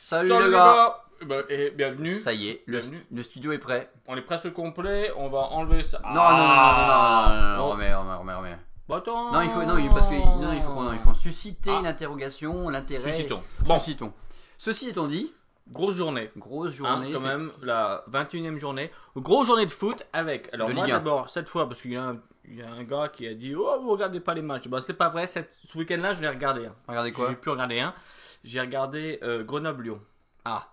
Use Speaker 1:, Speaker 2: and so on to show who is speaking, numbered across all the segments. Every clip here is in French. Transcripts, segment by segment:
Speaker 1: Salut les gars.
Speaker 2: Et bienvenue.
Speaker 1: Ça y est, le studio est prêt.
Speaker 2: On est presque complet, on va enlever ça.
Speaker 1: Non, remets.
Speaker 2: Bah attends.
Speaker 1: Non, il faut susciter une interrogation, l'intérêt.
Speaker 2: Suscitons.
Speaker 1: Ceci étant dit,
Speaker 2: grosse journée.
Speaker 1: Journée.
Speaker 2: Quand même, la 21e journée. Grosse journée de foot avec. Alors,
Speaker 1: De
Speaker 2: moi
Speaker 1: Ligue 1.
Speaker 2: d'abord, cette fois, parce qu'il y a un gars qui a dit oh, vous regardez pas les matchs. Bah, c'est pas vrai, ce week-end-là, je l'ai regardé.
Speaker 1: Regardez quoi?
Speaker 2: J'ai pu regarder un. J'ai regardé Grenoble-Lyon.
Speaker 1: Ah,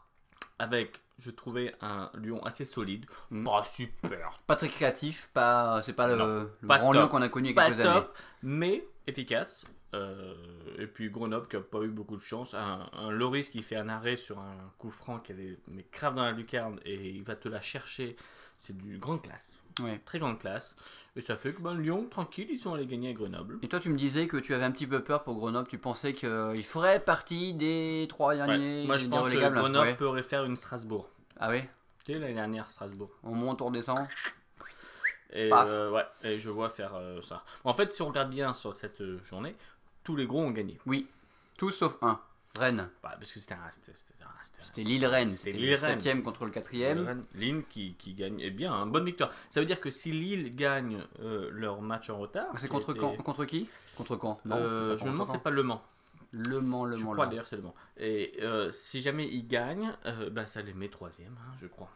Speaker 2: Avec, je trouvais un Lyon assez solide. Pas super.
Speaker 1: pas très créatif, c'est pas le
Speaker 2: Pas
Speaker 1: grand
Speaker 2: top.
Speaker 1: Lyon qu'on a connu il y a
Speaker 2: Pas
Speaker 1: quelques années.
Speaker 2: top, mais efficace. Et puis Grenoble qui a pas eu beaucoup de chance. Un Loris qui fait un arrêt sur un coup franc qui avait mais crave dans la lucarne et il va te la chercher. C'est du grande classe.
Speaker 1: Ouais.
Speaker 2: Très grande classe. Et ça fait que Lyon, tranquille, ils sont allés gagner à Grenoble.
Speaker 1: Et toi, tu me disais que tu avais un petit peu peur pour Grenoble. Tu pensais qu'il ferait partie des 3 derniers.
Speaker 2: Moi je
Speaker 1: des
Speaker 2: pense que
Speaker 1: relégables.
Speaker 2: Grenoble
Speaker 1: Ouais.
Speaker 2: pourrait faire une Strasbourg.
Speaker 1: Ah oui.
Speaker 2: Tu sais, l'année dernière, Strasbourg.
Speaker 1: On monte, on redescend.
Speaker 2: Et,
Speaker 1: Paf.
Speaker 2: et je vois faire ça. En fait, si on regarde bien sur cette journée, tous les gros ont gagné.
Speaker 1: Oui. Tout sauf un. Rennes.
Speaker 2: Bah, parce que c'était
Speaker 1: Lille-Rennes.
Speaker 2: C'était
Speaker 1: C'était le
Speaker 2: Lille-Rennes.
Speaker 1: 7ème contre le 4ème.
Speaker 2: Lille qui gagne, eh bien, une bonne victoire. Ça veut dire que si Lille gagne leur match en retard.
Speaker 1: C'est contre quand? Contre qui? Contre quand? Non,
Speaker 2: Je me demande, c'est pas Le Mans.
Speaker 1: Le Mans.
Speaker 2: Je crois d'ailleurs, c'est Le Mans. Et si jamais ils gagnent, ça les met troisième, je crois.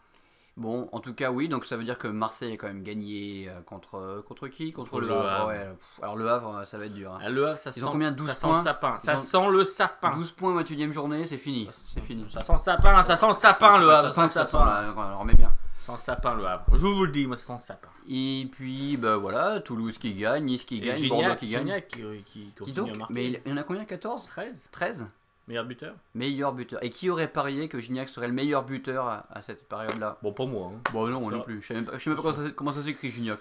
Speaker 1: Bon, en tout cas, oui, donc ça veut dire que Marseille a quand même gagné contre qui? Contre
Speaker 2: Le
Speaker 1: le Havre.
Speaker 2: Havre.
Speaker 1: Ouais, alors le Havre, ça va être dur. Hein.
Speaker 2: Le Havre, ça
Speaker 1: Ils
Speaker 2: sent,
Speaker 1: ont combien? 12
Speaker 2: ça sent
Speaker 1: points
Speaker 2: le sapin. Ça
Speaker 1: Ils ont
Speaker 2: sent le sapin.
Speaker 1: 12 points, 21ème journée, c'est fini. C'est fini.
Speaker 2: Ça sent le sapin, ça sent le sapin, le Havre. Ça sent le sapin.
Speaker 1: On remet bien.
Speaker 2: Ça sent le sapin, le Havre. Je vous le dis, moi, ça sent le sapin.
Speaker 1: Et puis, bah voilà, Toulouse qui gagne, Nice qui
Speaker 2: Et
Speaker 1: gagne, Bordeaux qui gagne.
Speaker 2: Gignac qui
Speaker 1: Qui
Speaker 2: continue
Speaker 1: donc?
Speaker 2: à marquer.
Speaker 1: Mais il y en a combien? 14?
Speaker 2: 13,
Speaker 1: 13?
Speaker 2: meilleur buteur.
Speaker 1: Meilleur buteur. Et qui aurait parié que Gignac serait le meilleur buteur à cette période-là?
Speaker 2: Bon, pas moi.
Speaker 1: Bon, non, moi
Speaker 2: Ça-
Speaker 1: non plus. Je sais même pas comment ça s'écrit, Gignac.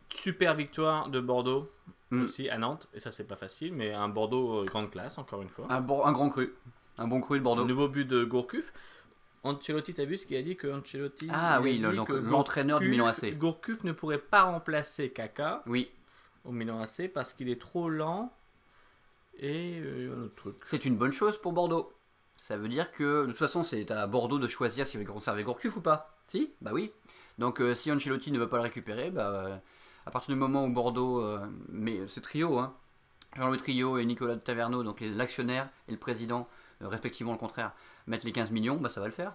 Speaker 2: Super victoire de Bordeaux
Speaker 1: Mm.
Speaker 2: aussi à Nantes. Et ça, c'est pas facile, mais un Bordeaux grande classe, encore une fois.
Speaker 1: Un grand cru. Un bon cru de Bordeaux.
Speaker 2: Nouveau but de Gourcuff. Ancelotti, t'as vu ce qu'il a dit que Ancelotti.
Speaker 1: Ah
Speaker 2: il a
Speaker 1: oui,
Speaker 2: dit
Speaker 1: donc
Speaker 2: que
Speaker 1: l'entraîneur du Milan AC.
Speaker 2: Gourcuff ne pourrait pas remplacer Kaka
Speaker 1: Oui,
Speaker 2: au Milan AC parce qu'il est trop lent. Et un autre truc.
Speaker 1: c'est une bonne chose pour Bordeaux. Ça veut dire que, de toute façon, c'est à Bordeaux de choisir s'il veut conserver Gourcuff ou pas. Si? Bah oui. Donc si Ancelotti ne veut pas le récupérer, à partir du moment où Bordeaux, mais c'est trio, hein, Jean-Louis Trio et Nicolas Taverneau, donc l'actionnaire et le président, respectivement le contraire, mettent les 15 millions, ça va le faire.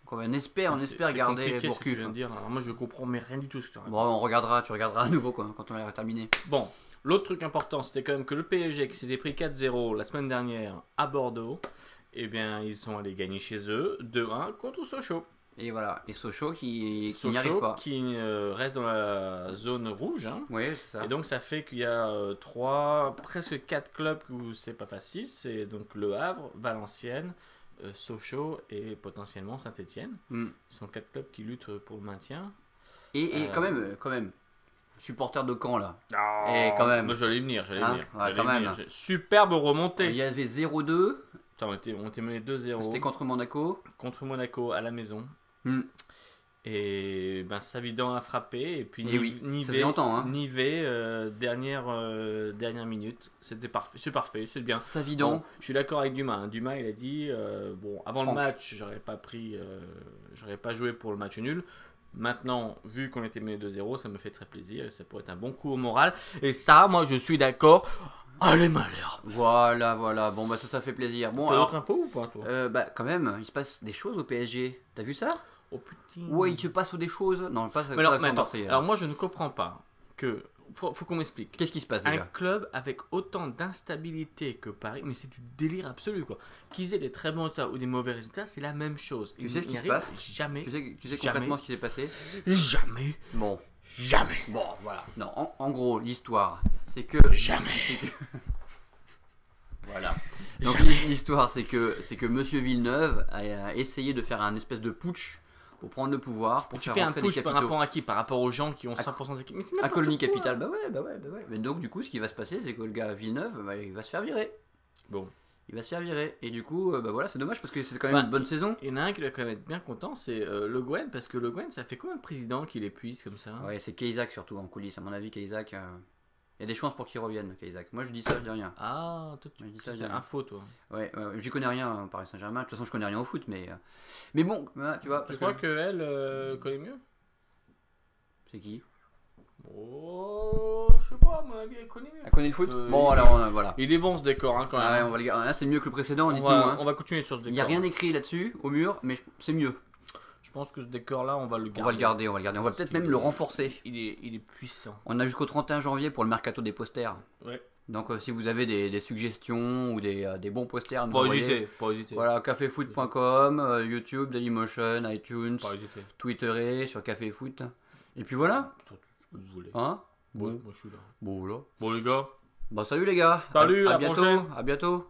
Speaker 1: Donc on espère
Speaker 2: C'est
Speaker 1: garder
Speaker 2: compliqué ce que tu
Speaker 1: Gourcuff.
Speaker 2: viens de dire, là. Alors, moi, je comprends mais rien du tout ce que tu racontes.
Speaker 1: Bon, tu regarderas à nouveau quoi, quand on aura terminé.
Speaker 2: Bon, l'autre truc important, c'était quand même que le PSG qui s'était pris 4-0 la semaine dernière à Bordeaux, eh bien, ils sont allés gagner chez eux 2-1 contre Sochaux.
Speaker 1: Et voilà, et Sochaux qui n'y arrive
Speaker 2: Sochaux
Speaker 1: pas.
Speaker 2: qui reste dans la zone rouge. Hein.
Speaker 1: Oui, c'est ça.
Speaker 2: Et donc, ça fait qu'il y a presque 4 clubs où c'est pas facile. C'est donc Le Havre, Valenciennes, Sochaux et potentiellement Saint-Etienne.
Speaker 1: Mm.
Speaker 2: Ce sont 4 clubs qui luttent pour le maintien.
Speaker 1: Et quand même, supporter de Caen là.
Speaker 2: Et
Speaker 1: quand même.
Speaker 2: Moi, j'allais y venir,
Speaker 1: Hein, ouais, quand même.
Speaker 2: Superbe remontée.
Speaker 1: Il y avait 0-2,
Speaker 2: Putain, on était mené 2-0
Speaker 1: c'était contre Monaco.
Speaker 2: contre Monaco à la maison.
Speaker 1: Mm.
Speaker 2: Et Savidan a frappé. Et puis
Speaker 1: Et oui, ça faisait longtemps. Hein.
Speaker 2: Nivet, dernière minute. C'était parfait, c'est bien.
Speaker 1: Savidan,
Speaker 2: Bon, je suis d'accord avec Dumas. Hein. Dumas, il a dit avant
Speaker 1: Franck.
Speaker 2: le match, j'aurais pas joué pour le match nul. Maintenant, vu qu'on était mené 2-0, ça me fait très plaisir et ça pourrait être un bon coup au moral. Et ça, moi, je suis d'accord. Allez, malheur.
Speaker 1: voilà. Bon, ça fait plaisir. Bon,
Speaker 2: T'as
Speaker 1: alors,
Speaker 2: d'autres infos ou pas, toi
Speaker 1: quand même, il se passe des choses au PSG. T'as vu ça?
Speaker 2: Oh putain.
Speaker 1: Ouais, il se passe des choses. Non, pas
Speaker 2: Mais alors,
Speaker 1: l'accent
Speaker 2: attends,
Speaker 1: marseillais.
Speaker 2: alors moi, je ne comprends pas que. Faut qu'on m'explique.
Speaker 1: Qu'est-ce qui se passe
Speaker 2: Un
Speaker 1: déjà?
Speaker 2: club avec autant d'instabilité que Paris, mais c'est du délire absolu quoi. Qu'ils aient des très bons résultats ou des mauvais résultats, c'est la même chose.
Speaker 1: Tu sais ce
Speaker 2: Ils
Speaker 1: qui se
Speaker 2: n'y arrivent
Speaker 1: passe?
Speaker 2: Jamais.
Speaker 1: Tu sais
Speaker 2: Jamais.
Speaker 1: concrètement ce qui s'est passé?
Speaker 2: Jamais.
Speaker 1: Bon,
Speaker 2: Jamais.
Speaker 1: voilà. Non, en gros, l'histoire, c'est que...
Speaker 2: Jamais.
Speaker 1: c'est que- Voilà. Donc
Speaker 2: Jamais.
Speaker 1: l'histoire, c'est que Monsieur Villeneuve a essayé de faire un espèce de putsch pour prendre le pouvoir, pour
Speaker 2: Tu
Speaker 1: faire
Speaker 2: fais un
Speaker 1: rentrer
Speaker 2: push
Speaker 1: des
Speaker 2: par
Speaker 1: capitaux.
Speaker 2: rapport à qui? Par rapport aux gens qui ont 100% d'équipe. Mais c'est
Speaker 1: À
Speaker 2: n'importe
Speaker 1: Colonie
Speaker 2: quoi.
Speaker 1: Capital, bah ouais. Mais donc du coup, ce qui va se passer, c'est que le gars Villeneuve, il va se faire virer.
Speaker 2: Bon.
Speaker 1: Il va se faire virer. Et du coup, voilà, c'est dommage parce que c'est quand même
Speaker 2: Bah,
Speaker 1: une bonne saison.
Speaker 2: Il y en a un qui doit quand même être bien content, c'est Le Guen, parce que Le Guen, ça fait combien de présidents qu'il épuise comme ça?
Speaker 1: Ouais, c'est Kaysak surtout en coulisses. À mon avis, Kaysak Il y a des chances pour qu'il revienne, Isaac. Moi, je dis ça, je dis rien.
Speaker 2: Ah, toi,
Speaker 1: Je dis ça, je dis
Speaker 2: c'est
Speaker 1: rien.
Speaker 2: info, toi.
Speaker 1: Ouais, j'y connais rien, Paris Saint-Germain. De toute façon, je connais rien au foot, mais bon, hein, tu vois.
Speaker 2: Tu
Speaker 1: parce
Speaker 2: crois
Speaker 1: que-
Speaker 2: qu'elle connaît mieux?
Speaker 1: C'est qui?
Speaker 2: Oh, je sais pas, à mon avis, elle connaît mieux.
Speaker 1: Elle connaît le foot. Bon,
Speaker 2: il-
Speaker 1: alors, voilà.
Speaker 2: Il est bon ce décor, hein, quand même.
Speaker 1: Ah ouais, on va le garder. Là, c'est mieux que le précédent,
Speaker 2: on,
Speaker 1: dites-nous.
Speaker 2: va,
Speaker 1: Hein.
Speaker 2: on va continuer sur ce décor.
Speaker 1: Il n'y a rien écrit là-dessus, au mur, mais c'est mieux.
Speaker 2: Je pense que ce décor-là, on va le garder.
Speaker 1: On va le garder, on va le garder. On va
Speaker 2: Parce
Speaker 1: peut-être
Speaker 2: qu'il
Speaker 1: même
Speaker 2: est-
Speaker 1: le renforcer.
Speaker 2: Il est puissant.
Speaker 1: On a jusqu'au 31 janvier pour le mercato des posters.
Speaker 2: Ouais.
Speaker 1: Donc, si vous avez des suggestions ou des bons posters, à nous
Speaker 2: Pas
Speaker 1: envoyer,
Speaker 2: hésiter, pas hésiter.
Speaker 1: Voilà, caféfoot.com, YouTube, Dailymotion, iTunes,
Speaker 2: Pas hésiter.
Speaker 1: Twitterer sur Café Foot. Et puis voilà.
Speaker 2: Sur tout ce que vous voulez.
Speaker 1: Hein
Speaker 2: Moi,
Speaker 1: Bon,
Speaker 2: moi, je suis là.
Speaker 1: bon, voilà.
Speaker 2: Bon, les gars.
Speaker 1: Bah, salut les gars.
Speaker 2: Salut,
Speaker 1: à
Speaker 2: à la
Speaker 1: bientôt.
Speaker 2: prochaine.
Speaker 1: À bientôt.